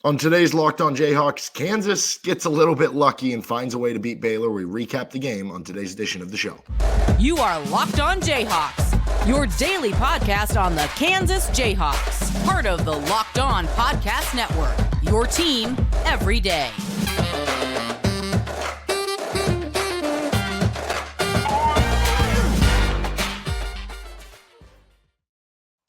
On today's Locked On Jayhawks, Kansas gets a little bit lucky and finds a way to beat Baylor. We recap the game on today's edition of the show. You are Locked On Jayhawks, your daily podcast on the Kansas Jayhawks, part of the Locked On Podcast Network, your team every day.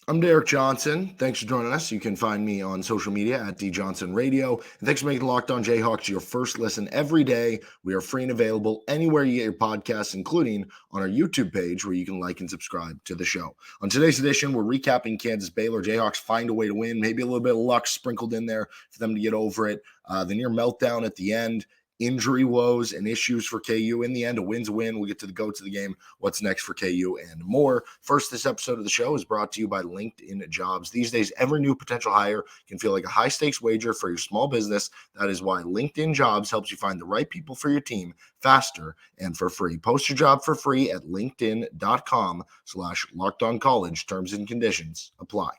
I'm Derek Johnson. Thanks for joining us. You can find me on social media at DJohnsonRadio. And thanks for making Locked On Jayhawks your first listen every day. We are free and available anywhere you get your podcasts, including on our YouTube page where you can like and subscribe to the show. On today's edition, we're recapping Kansas Baylor. Jayhawks find a way to win, maybe a little bit of luck sprinkled in there for them to get over it. The near meltdown at the end. Injury woes and issues for KU. In the end, a win's a win. We'll get to the goats of the game, what's next for KU, and more. First, this episode of the show is brought to you by LinkedIn Jobs. These days, every new potential hire can feel like a high-stakes wager for your small business. That is why LinkedIn Jobs helps you find the right people for your team faster and for free. Post your job for free at linkedin.com/lockedoncollege. Terms and conditions apply.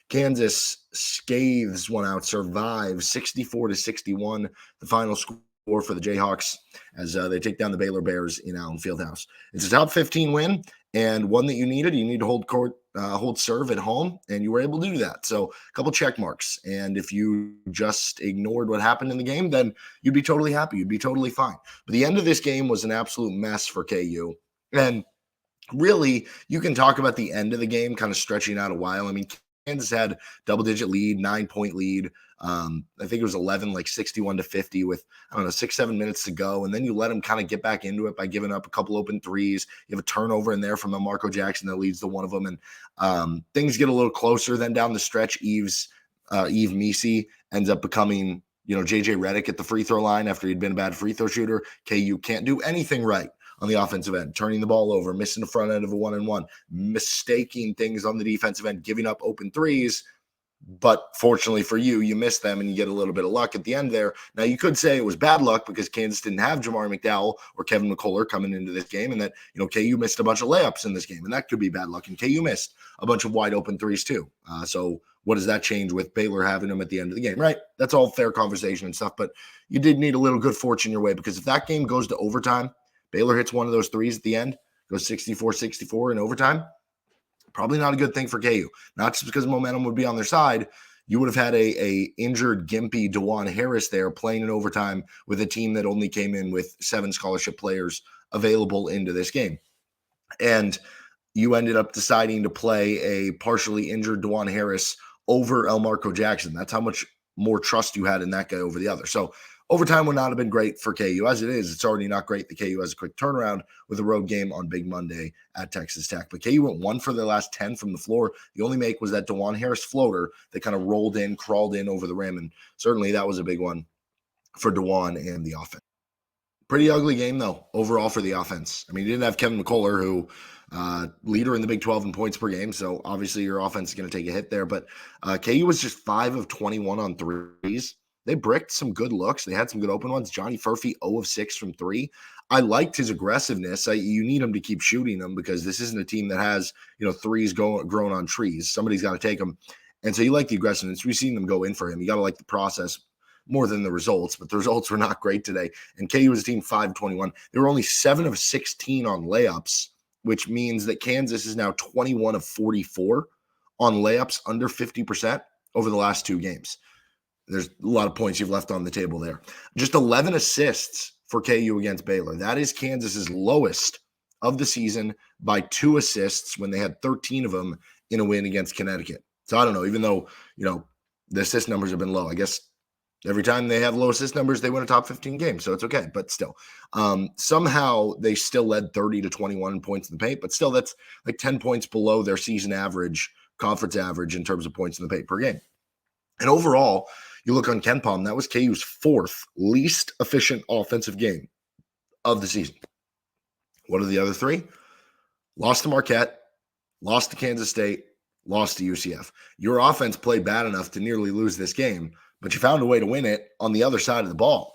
Kansas scathes one out, survives 64-61, the final score for the Jayhawks as they take down the Baylor Bears in Allen Fieldhouse. It's a top 15 win and one that you needed. You need to hold serve at home, and you were able to do that. So a couple check marks. And if you just ignored what happened in the game, then you'd be totally happy. You'd be totally fine. But the end of this game was an absolute mess for KU. And really, you can talk about the end of the game kind of stretching out a while. I mean, Kansas had double-digit lead, 9-point lead. I think it was 11, like 61-50 with, 6-7 minutes to go. And then you let them kind of get back into it by giving up a couple open threes. You have a turnover in there from Elmarko Jackson that leads to one of them. And things get a little closer. Then down the stretch, Yves Missi ends up becoming, JJ Redick at the free throw line after he'd been a bad free throw shooter. KU can't do anything right on the offensive end, turning the ball over, missing the front end of a one-on-one, mistaking things on the defensive end, giving up open threes. But fortunately for you, you miss them and you get a little bit of luck at the end there. Now, you could say it was bad luck because Kansas didn't have Jamari McDowell or Kevin McCullar coming into this game, and that, KU missed a bunch of layups in this game, and that could be bad luck. And KU missed a bunch of wide open threes too. So what does that change with Baylor having them at the end of the game, right? That's all fair conversation and stuff, but you did need a little good fortune your way, because if that game goes to overtime, Baylor hits one of those threes at the end, goes 64-64 in overtime, probably not a good thing for KU. Not just because momentum would be on their side. You would have had a injured, gimpy Dajuan Harris there playing in overtime with a team that only came in with 7 scholarship players available into this game. And you ended up deciding to play a partially injured Dajuan Harris over Elmarko Jackson. That's how much more trust you had in that guy over the other. So overtime would not have been great for KU. As it is, it's already not great that KU has a quick turnaround with a road game on Big Monday at Texas Tech. But KU went 1 for their last 10 from the floor. The only make was that Dajuan Harris floater that kind of rolled in, crawled in over the rim. And certainly that was a big one for Dajuan and the offense. Pretty ugly game, though, overall for the offense. I mean, you didn't have Kevin McCullar, who leader in the Big 12 in points per game. So obviously your offense is going to take a hit there. But KU was just 5 of 21 on threes. They bricked some good looks. They had some good open ones. Johnny Furphy, 0 of 6 from 3. I liked his aggressiveness. You need him to keep shooting them because this isn't a team that has, threes grown on trees. Somebody's got to take them. And so you like the aggressiveness. We've seen them go in for him. You got to like the process more than the results, but the results were not great today. And KU was a team 5 of 21. They were only 7 of 16 on layups, which means that Kansas is now 21 of 44 on layups under 50% over the last 2 games. There's a lot of points you've left on the table there. Just 11 assists for KU against Baylor. That is Kansas's lowest of the season by 2 assists when they had 13 of them in a win against Connecticut. So I don't know, even though, the assist numbers have been low, I guess every time they have low assist numbers, they win a top 15 game. So it's okay. But still, somehow they still led 30-21 points in the paint, but still that's like 10 points below their season average, conference average in terms of points in the paint per game. And overall, you look on KenPom, that was KU's 4th least efficient offensive game of the season. What are the other 3? Lost to Marquette, lost to Kansas State, lost to UCF. Your offense played bad enough to nearly lose this game, but you found a way to win it on the other side of the ball.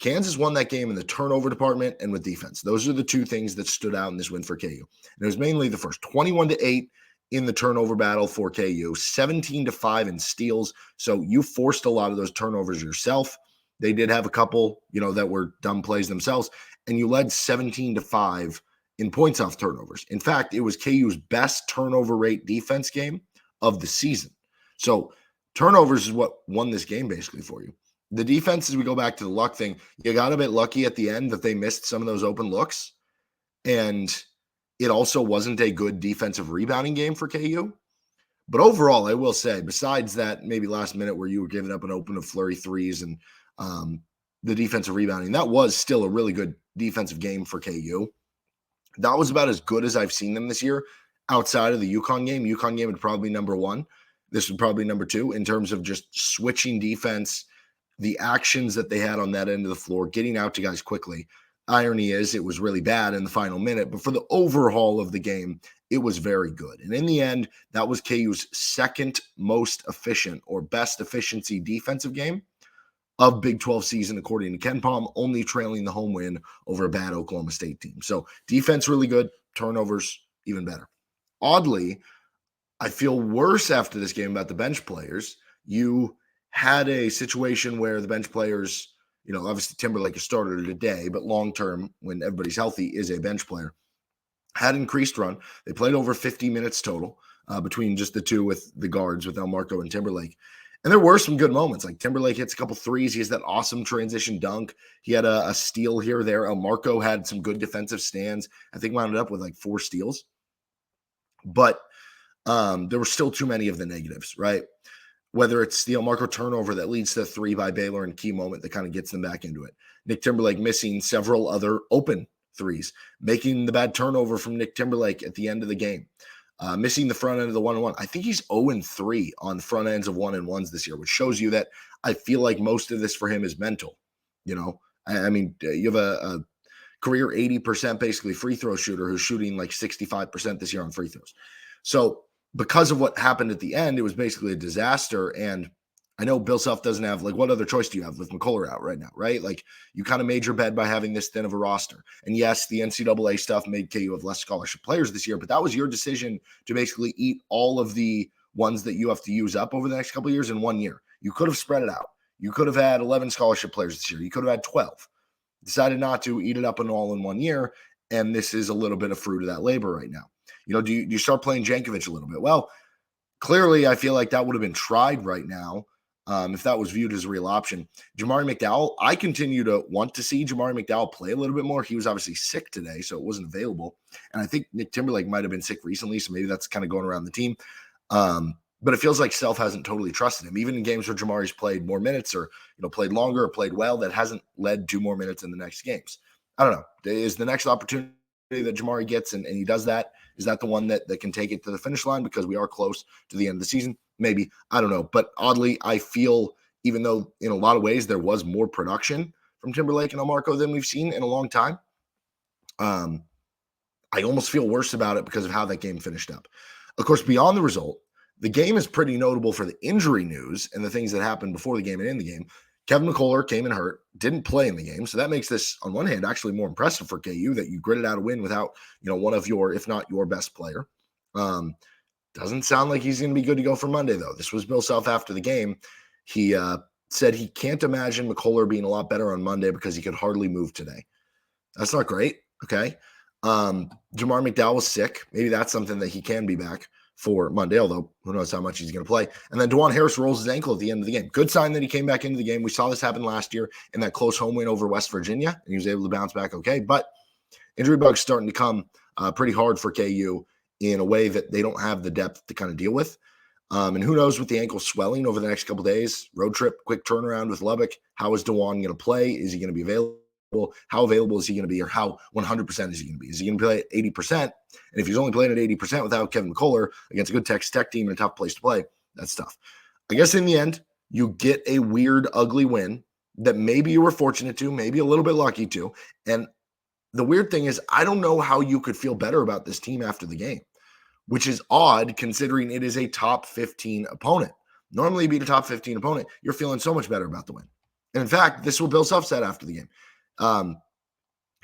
Kansas won that game in the turnover department and with defense. Those are the 2 things that stood out in this win for KU. And it was mainly the first. 21-8 in the turnover battle for KU, 17-5 in steals. So you forced a lot of those turnovers yourself. They did have a couple, that were dumb plays themselves, and you led 17-5 in points off turnovers. In fact, it was KU's best turnover rate defense game of the season. So turnovers is what won this game basically for you. The defense, as we go back to the luck thing, you got a bit lucky at the end that they missed some of those open looks. And it also wasn't a good defensive rebounding game for KU. But overall, I will say, besides that maybe last minute where you were giving up an open of flurry threes and the defensive rebounding, that was still a really good defensive game for KU. That was about as good as I've seen them this year outside of the UConn game. UConn game would probably be number one. This would probably be number two in terms of just switching defense, the actions that they had on that end of the floor, getting out to guys quickly. Irony is it was really bad in the final minute, but for the overhaul of the game, it was very good. And in the end, that was KU's second most efficient or best efficiency defensive game of Big 12 season, according to Ken Palm, only trailing the home win over a bad Oklahoma State team. So defense really good, turnovers even better. Oddly, I feel worse after this game about the bench players. You had a situation where the bench players, obviously Timberlake is starter today, but long-term, when everybody's healthy, is a bench player, had increased run. They played over 50 minutes total between just the two with the guards, with Elmarko and Timberlake. And there were some good moments. Like Timberlake hits a couple threes. He has that awesome transition dunk. He had a steal here or there. Elmarko had some good defensive stands. I think wound up with like 4 steals. But there were still too many of the negatives, right? Whether it's the Elmarko turnover that leads to 3 by Baylor in key moment that kind of gets them back into it. Nick Timberlake missing several other open threes, making the bad turnover from Nick Timberlake at the end of the game, missing the front end of the 1-on-1. I think he's 0-3 on front ends of 1-on-1s this year, which shows you that I feel like most of this for him is mental. I mean, you have a career 80% basically free throw shooter who's shooting like 65% this year on free throws. So because of what happened at the end, it was basically a disaster. And I know Bill Self doesn't have, like, what other choice do you have with McCullar out right now, right? Like, you kind of made your bed by having this thin of a roster. And yes, the NCAA stuff made KU have less scholarship players this year, but that was your decision to basically eat all of the ones that you have to use up over the next couple of years in 1 year. You could have spread it out. You could have had 11 scholarship players this year. You could have had 12. Decided not to eat it up and all in 1 year. And this is a little bit of fruit of that labor right now. Do you start playing Jankovic a little bit? Well, clearly I feel like that would have been tried right now if that was viewed as a real option. Jamari McDowell, I continue to want to see Jamari McDowell play a little bit more. He was obviously sick today, so it wasn't available. And I think Nick Timberlake might have been sick recently, so maybe that's kind of going around the team. But it feels like Self hasn't totally trusted him. Even in games where Jamari's played more minutes or played longer or played well, that hasn't led to more minutes in the next games. I don't know. Is the next opportunity that Jamari gets and he does that, is that the one that can take it to the finish line because we are close to the end of the season? Maybe. I don't know. But oddly, I feel, even though in a lot of ways there was more production from Timberlake and Elmarko than we've seen in a long time, I almost feel worse about it because of how that game finished up. Of course, beyond the result, the game is pretty notable for the injury news and the things that happened before the game and in the game. Kevin McCullar came in hurt, didn't play in the game. So that makes this, on one hand, actually more impressive for KU that you gritted out a win without, one of your, if not your best player. Doesn't sound like he's going to be good to go for Monday, though. This was Bill Self after the game. He said he can't imagine McCullar being a lot better on Monday because he could hardly move today. That's not great. Okay. Jamari McDowell was sick. Maybe that's something that he can be back for Monday, although who knows how much he's going to play. And then Dajuan Harris rolls his ankle at the end of the game. Good sign that he came back into the game. We saw this happen last year in that close home win over West Virginia, and he was able to bounce back okay. But injury bugs starting to come pretty hard for KU in a way that they don't have the depth to kind of deal with. And who knows with the ankle swelling over the next couple of days, road trip, quick turnaround with Lubbock. How is Dajuan going to play? Is he going to be available? How available is he going to be, or how 100% is he going to be? Is he going to play at 80%? And if he's only playing at 80% without Kevin McCullar against a good Texas Tech team and a tough place to play, that's tough. I guess in the end, you get a weird, ugly win that maybe you were fortunate to, maybe a little bit lucky to. And the weird thing is, I don't know how you could feel better about this team after the game, which is odd considering it is a top 15 opponent. Normally, you beat a top 15 opponent, you're feeling so much better about the win. And in fact, this is what Bill Self said after the game.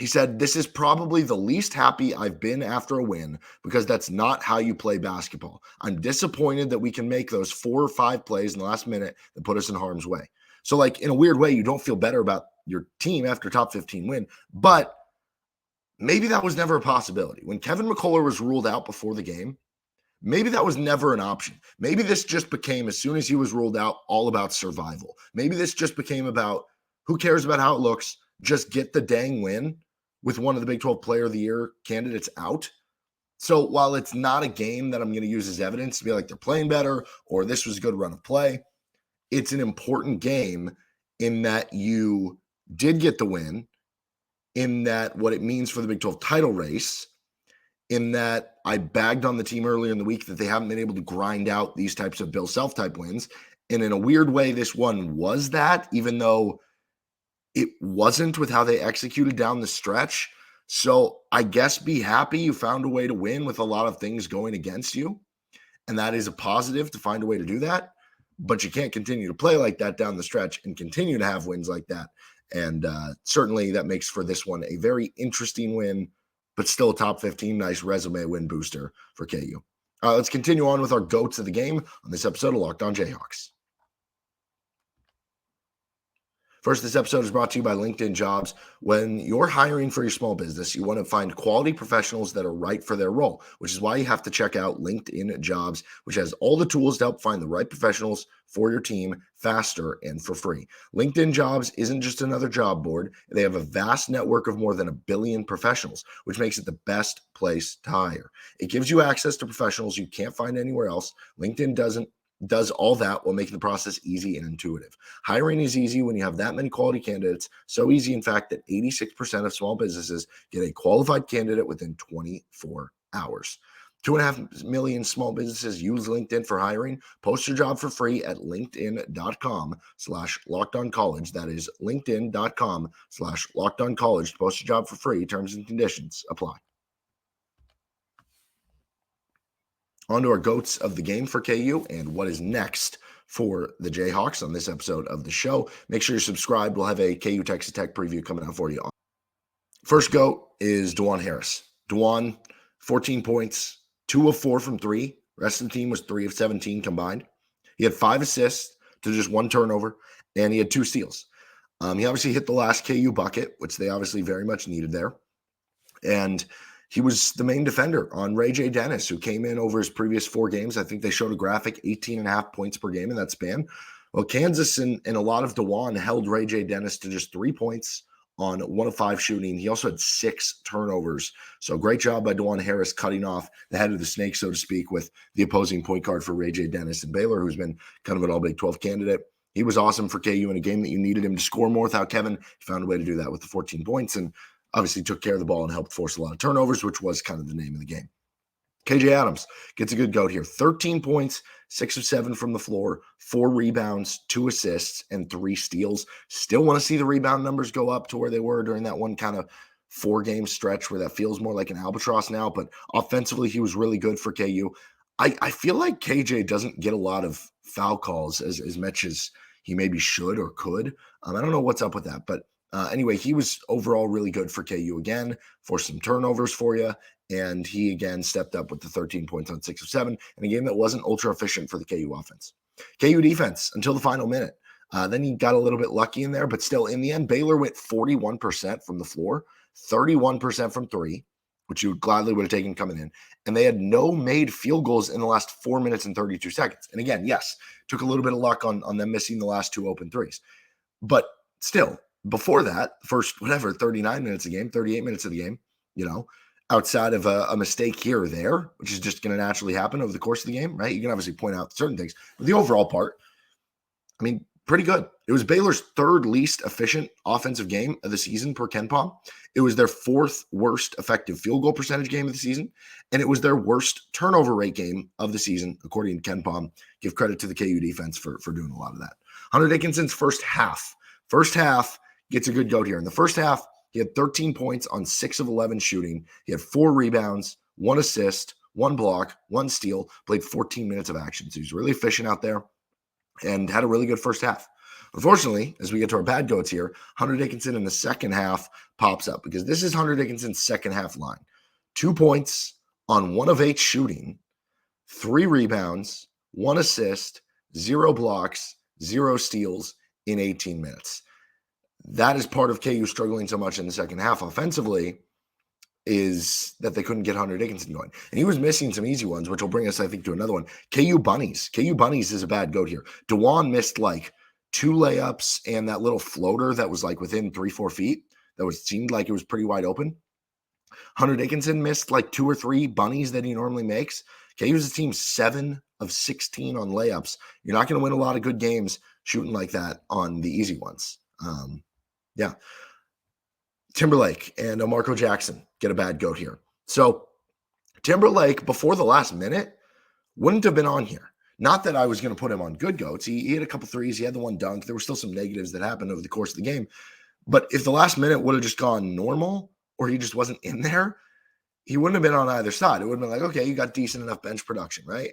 He said, "This is probably the least happy I've been after a win because that's not how you play basketball. I'm disappointed that we can make those 4 or 5 plays in the last minute that put us in harm's way." So, like, in a weird way, you don't feel better about your team after top 15 win, but maybe that was never a possibility. When Kevin McCullar was ruled out before the game, maybe that was never an option. Maybe this just became, as soon as he was ruled out, all about survival. Maybe this just became about, who cares about how it looks? Just get the dang win with one of the Big 12 Player of the Year candidates out. So while it's not a game that I'm going to use as evidence to be like they're playing better or this was a good run of play, it's an important game in that you did get the win, in that what it means for the Big 12 title race, in that I bagged on the team earlier in the week that they haven't been able to grind out these types of Bill Self type wins. And in a weird way, this one was that, even though it wasn't with how they executed down the stretch. So I guess be happy you found a way to win with a lot of things going against you. And that is a positive to find a way to do that. But you can't continue to play like that down the stretch and continue to have wins like that. And certainly that makes for this one a very interesting win, but still a top 15, nice resume win booster for KU. Let's continue on with our GOATs of the game on this episode of Locked On Jayhawks. First, this episode is brought to you by LinkedIn Jobs. When you're hiring for your small business, you want to find quality professionals that are right for their role, which is why you have to check out LinkedIn Jobs, which has all the tools to help find the right professionals for your team faster and for free. LinkedIn Jobs isn't just another job board. They have a vast network of more than 1 billion professionals, which makes it the best place to hire. It gives you access to professionals you can't find anywhere else. LinkedIn does all that while making the process easy and intuitive. Hiring is easy when you have that many quality candidates. So easy, in fact, that 86% of small businesses get a qualified candidate within 24 hours. 2.5 million small businesses use LinkedIn for hiring. Post your job for free at linkedin.com/lockedoncollege. That is linkedin.com/lockedoncollege to post your job for free. Terms and conditions apply. On to our GOATs of the game for KU and what is next for the Jayhawks on this episode of the show. Make sure you're subscribed. We'll have a KU Texas Tech preview coming out for you. First GOAT is Dajuan Harris. Dajuan, 14 points, 2 of 4 from 3. Rest of the team was 3 of 17 combined. He had 5 assists to just 1 turnover, and he had 2 steals. He obviously hit the last KU bucket, which they obviously very much needed there. And he was the main defender on Ray J. Dennis, who came in over his previous 4 games. I think they showed a graphic, 18.5 points per game in that span. Well, Kansas and a lot of Dajuan held Ray J. Dennis to just 3 points on 1 of 5 shooting. He also had 6 turnovers. So great job by Dajuan Harris cutting off the head of the snake, so to speak, with the opposing point guard for Ray J. Dennis and Baylor, who's been kind of an all Big 12 candidate. He was awesome for KU in a game that you needed him to score more without Kevin. He found a way to do that with the 14 points and obviously took care of the ball and helped force a lot of turnovers, which was kind of the name of the game. KJ Adams gets a good GOAT here. 13 points, 6 of 7 from the floor, 4 rebounds, 2 assists, and 3 steals. Still want to see the rebound numbers go up to where they were during that one kind of 4-game stretch where that feels more like an albatross now. But offensively, he was really good for KU. I feel like KJ doesn't get a lot of foul calls as much as he maybe should or could. I don't know what's up with that, but anyway, he was overall really good for KU again, forced some turnovers for you, and he again stepped up with the 13 points on 6 of 7 in a game that wasn't ultra efficient for the KU offense. KU defense until the final minute. Then he got a little bit lucky in there, but still in the end, Baylor went 41% from the floor, 31% from 3, which you gladly would have taken coming in. And they had no made field goals in the last 4 minutes and 32 seconds. And again, yes, took a little bit of luck on them missing the last 2 open threes. But still, before that, first, 39 minutes of the game, 38 minutes of the game, outside of a mistake here or there, which is just going to naturally happen over the course of the game, right? You can obviously point out certain things, but the overall part, pretty good. It was Baylor's 3rd least efficient offensive game of the season per KenPom. It was their 4th worst effective field goal percentage game of the season, and it was their worst turnover rate game of the season, according to KenPom. Give credit to the KU defense for doing a lot of that. Hunter Dickinson's first half gets a good GOAT here. In the first half, he had 13 points on 6 of 11 shooting. He had 4 rebounds, 1 assist, 1 block, 1 steal, played 14 minutes of action. So he's really efficient out there and had a really good first half. Unfortunately, as we get to our bad goats here, Hunter Dickinson in the second half pops up because this is Hunter Dickinson's second half line. 2 points on 1 of 8 shooting, 3 rebounds, 1 assist, 0 blocks, 0 steals in 18 minutes. That is part of KU struggling so much in the second half offensively, is that they couldn't get Hunter Dickinson going. And he was missing some easy ones, which will bring us, I think, to another one. KU Bunnies. KU Bunnies is a bad goat here. DeJuan missed like 2 layups and that little floater that was like within 3-4 feet. That seemed like it was pretty wide open. Hunter Dickinson missed like 2 or 3 bunnies that he normally makes. KU's a team 7 of 16 on layups. You're not going to win a lot of good games shooting like that on the easy ones. Yeah. Timberlake and Elmarko Jackson get a bad goat here. So Timberlake, before the last minute, wouldn't have been on here. Not that I was going to put him on good goats. He had a couple threes. He had the 1 dunk. There were still some negatives that happened over the course of the game. But if the last minute would have just gone normal, or he just wasn't in there, he wouldn't have been on either side. It would have been like, okay, you got decent enough bench production, right?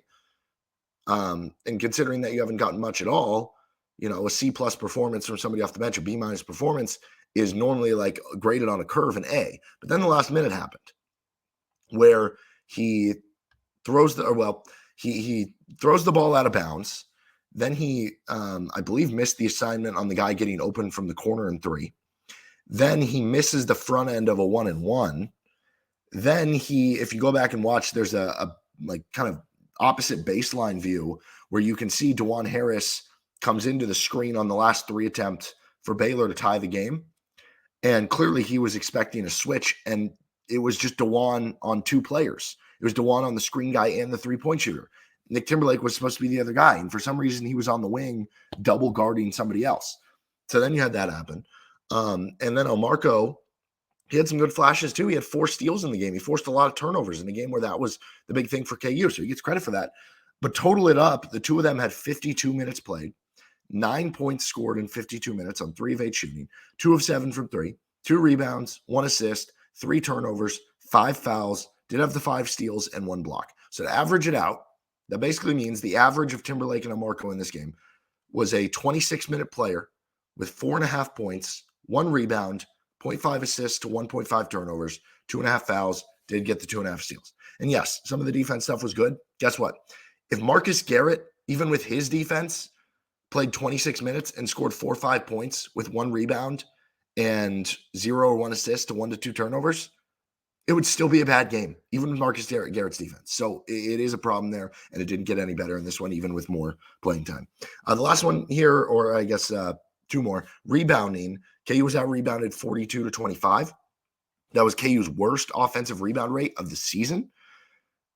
And considering that you haven't gotten much at all, a C+ performance from somebody off the bench, a B- performance is normally like graded on a curve, an A. But then the last minute happened where he throws he throws the ball out of bounds. Then he, I believe, missed the assignment on the guy getting open from the corner in 3. Then he misses the front end of a 1-and-1. Then if you go back and watch, there's a like kind of opposite baseline view where you can see Dajuan Harris comes into the screen on the last 3 attempt for Baylor to tie the game. And clearly he was expecting a switch, and it was just Dajuan on 2 players. It was Dajuan on the screen guy and the 3-point shooter. Nick Timberlake was supposed to be the other guy, and for some reason he was on the wing double guarding somebody else. So then you had that happen. And then Elmarko, he had some good flashes too. He had 4 steals in the game. He forced a lot of turnovers in a game where that was the big thing for KU, so he gets credit for that. But total it up, the 2 of them had 52 minutes played, 9 points scored in 52 minutes on 3 of 8 shooting, 2 of 7 from 3, 2 rebounds, 1 assist, 3 turnovers, 5 fouls, did have the 5 steals, and 1 block. So to average it out, that basically means the average of Timberlake and Elmarko in this game was a 26-minute player with 4.5 points, 1 rebound, 0.5 assists to 1.5 turnovers, 2.5 fouls, did get the 2.5 steals. And yes, some of the defense stuff was good. Guess what? If Marcus Garrett, even with his defense, played 26 minutes and scored 4 or 5 points with 1 rebound and 0 or 1 assist to 1 to 2 turnovers, it would still be a bad game, even with Marcus Garrett's defense. So it is a problem there, and it didn't get any better in this one, even with more playing time. The last one here, or I guess 2 more, rebounding. KU was out-rebounded 42-25. That was KU's worst offensive rebound rate of the season.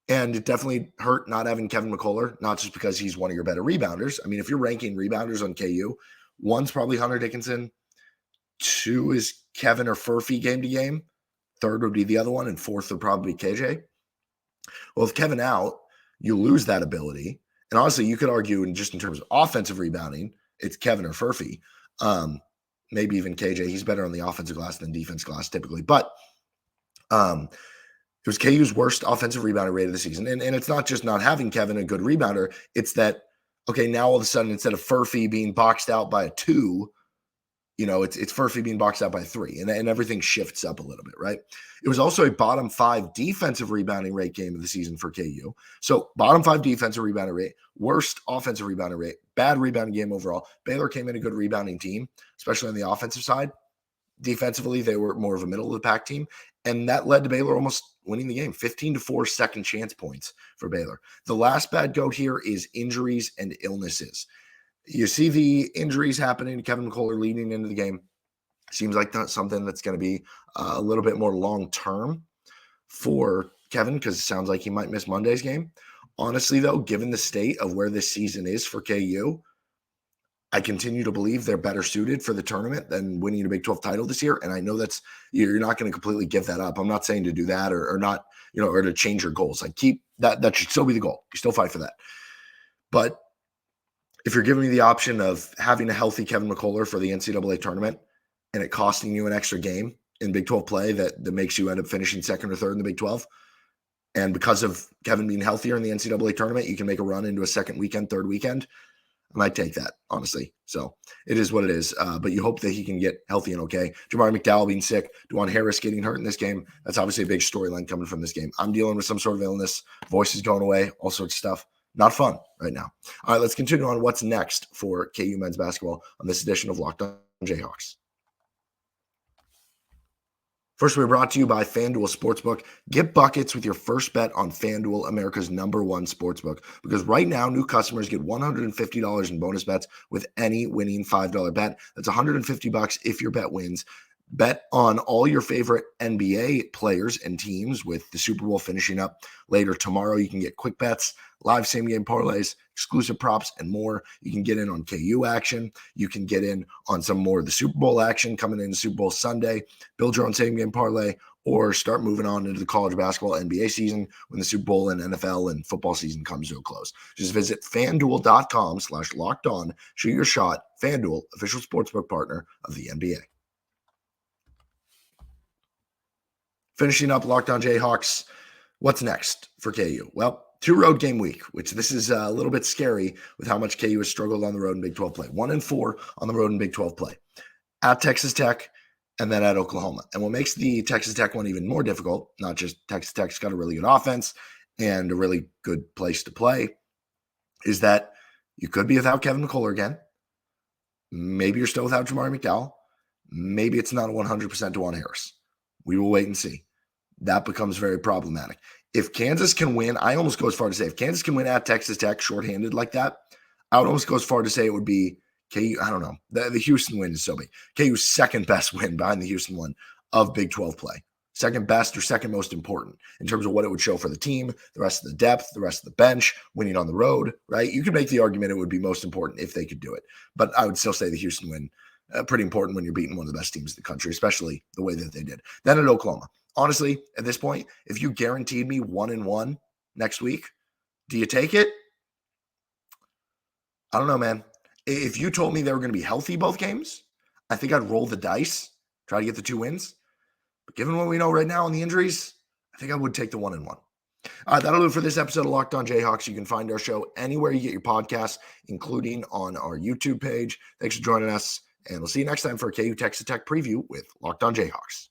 And it definitely hurt not having Kevin McCullar, not just because he's one of your better rebounders. I mean, if you're ranking rebounders on KU, 1's probably Hunter Dickinson, 2 is Kevin or Furphy game to game, 3rd would be the other one, and 4th would probably be KJ. Well, with Kevin out, you lose that ability. And honestly, you could argue, in terms of offensive rebounding, it's Kevin or Furphy. Maybe even KJ. He's better on the offensive glass than defense glass typically. But it was KU's worst offensive rebounding rate of the season. And it's not just not having Kevin a good rebounder. It's that, okay, now all of a sudden, instead of Furphy being boxed out by a 2, it's Furphy being boxed out by 3, and everything shifts up a little bit, right? It was also a bottom 5 defensive rebounding rate game of the season for KU. So bottom 5 defensive rebounding rate, worst offensive rebounding rate, bad rebounding game overall. Baylor came in a good rebounding team, especially on the offensive side. Defensively, they were more of a middle of the pack team, and that led to Baylor almost winning the game. 15-4 second chance points for Baylor. The last bad goat here is injuries and illnesses. You see the injuries happening to Kevin McCullar leading into the game. Seems like that's something that's going to be a little bit more long-term for Kevin, because it sounds like he might miss Monday's game. Honestly, though, given the state of where this season is for KU, I continue to believe they're better suited for the tournament than winning a Big 12 title this year. And I know you're not going to completely give that up. I'm not saying to do that or not, or to change your goals. Like, keep that should still be the goal. You still fight for that. But if you're giving me the option of having a healthy Kevin McCullar for the NCAA tournament and it costing you an extra game in Big 12 play that makes you end up finishing 2nd or 3rd in the Big 12, and because of Kevin being healthier in the NCAA tournament, you can make a run into a 2nd weekend, 3rd weekend, I might take that, honestly. So it is what it is. But you hope that he can get healthy and okay. Jamari McDowell being sick, Dajuan Harris getting hurt in this game. That's obviously a big storyline coming from this game. I'm dealing with some sort of illness. Voice is going away, all sorts of stuff. Not fun right now. All right, let's continue on what's next for KU men's basketball on this edition of Locked On Jayhawks. First, we're brought to you by FanDuel Sportsbook. Get buckets with your first bet on FanDuel, America's #1 sportsbook. Because right now, new customers get $150 in bonus bets with any winning $5 bet. That's $150 if your bet wins. Bet on all your favorite NBA players and teams with the Super Bowl finishing up later tomorrow. You can get quick bets, live same-game parlays, exclusive props, and more. You can get in on KU action. You can get in on some more of the Super Bowl action coming in Super Bowl Sunday. Build your own same-game parlay or start moving on into the college basketball NBA season when the Super Bowl and NFL and football season comes to a close. Just visit FanDuel.com/lockedon. Shoot your shot. FanDuel, official sportsbook partner of the NBA. Finishing up Locked On Jayhawks, what's next for KU? Well, 2 road game week, which this is a little bit scary with how much KU has struggled on the road in Big 12 play. 1-4 on the road in Big 12 play. At Texas Tech and then at Oklahoma. And what makes the Texas Tech one even more difficult, not just Texas Tech's got a really good offense and a really good place to play, is that you could be without Kevin McCullar again. Maybe you're still without Jamari McDowell. Maybe it's not 100% Dajuan Harris. We will wait and see. That becomes very problematic. If Kansas can win, I almost go as far to say, if Kansas can win at Texas Tech shorthanded like that, I would almost go as far to say it would be KU. I don't know. The Houston win is so big. KU's second best win behind the Houston one of Big 12 play. Second best or second most important in terms of what it would show for the team, the rest of the depth, the rest of the bench, winning on the road, right? You could make the argument it would be most important if they could do it. But I would still say the Houston win, pretty important when you're beating one of the best teams in the country, especially the way that they did. Then at Oklahoma. Honestly, at this point, if you guaranteed me 1-1 next week, do you take it? I don't know, man. If you told me they were going to be healthy both games, I think I'd roll the dice, try to get the 2 wins. But given what we know right now on the injuries, I think I would take the 1-1. All right, that'll do it for this episode of Locked On Jayhawks. You can find our show anywhere you get your podcasts, including on our YouTube page. Thanks for joining us, and we'll see you next time for a KU Texas Tech preview with Locked On Jayhawks.